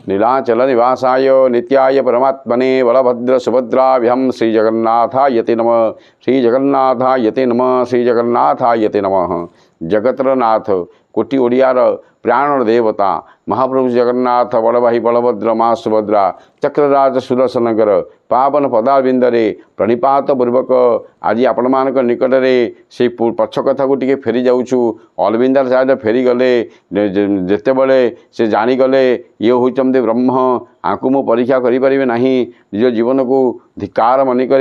नीलाचल निवासाय नित्याय परमात्मने बलभद्र सुभद्राभ्यां श्रीजगन्नाथायते नमः। श्रीजगन्नाथायते नमः। श्रीजगन्नाथायते नमः। जगतरनाथ कोटि ओडियार प्राण देवता महाप्रभु जगन्नाथ बड़ भाई बलभद्र माँ सुभद्रा चक्रराज सुदर्शनकर पावन पदारविंदरे प्रणिपात पूर्वक आज आपण मान निकटरे से पछ कथा को टे फेरी जाऊँ। अरविंदर साइड फेरी गले जिते बड़े से जानीगले ये होती ब्रह्म आंकु मु परीक्षा करें ना निज जीवन को धिकार मनिक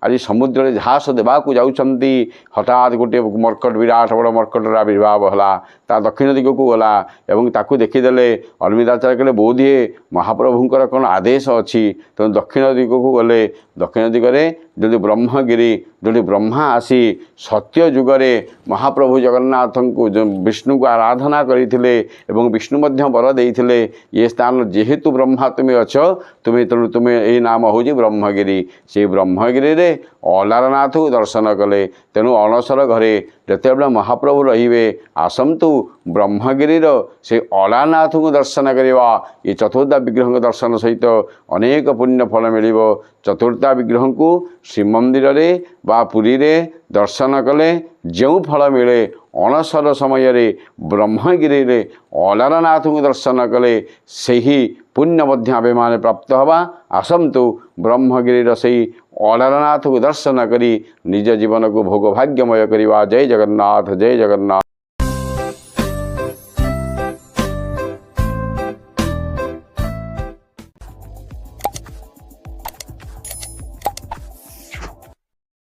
आज समुद्र झास देवाक जाऊँगी। हठात गोटे मर्कट विराट बड़ मर्कटर आविर्भाव है ता दक्षिण दिग को गला एवं ताकू देखीदे अरविंदाचार्य कहले बोधे महाप्रभुंकर कौन आदेश अच्छी तेणु दक्षिण दिग को गले। दक्षिण दिगरे जो ब्रह्मगिरी जो ब्रह्मा आसी सत्य जुगरे महाप्रभु जगन्नाथ को विष्णु को आराधना करते एवं विष्णु वर देते ये स्थान जेहेतु ब्रह्मा तुम्हें अच तुम्हें तेणु तुम्हें यही नाम हूँ ब्रह्मगिरी। से ब्रह्मगिरी रे अलारनाथ को दर्शन कले तेणु अणसर घरे जिते महाप्रभु रे आसतु ब्रह्मगिरी से अलारनाथ को दर्शन करवा। ये चतुर्था विग्रह दर्शन सहित अनेक पुण्य फल मिल। चतुर्था विग्रह को श्रीमंदिर रे बा पुरी रे दर्शन कले जो फल मिले अणसर समय रे ब्रह्मगिरी रे अलारनाथ को दर्शन कले सही पुण्य मध्य आमे प्राप्त हवा। आसतु ब्रह्मगिरी से अलारनाथ को दर्शन करी निज जीवन को भोग भाग्यमय करवा। जय जगन्नाथ जय जगन्नाथ।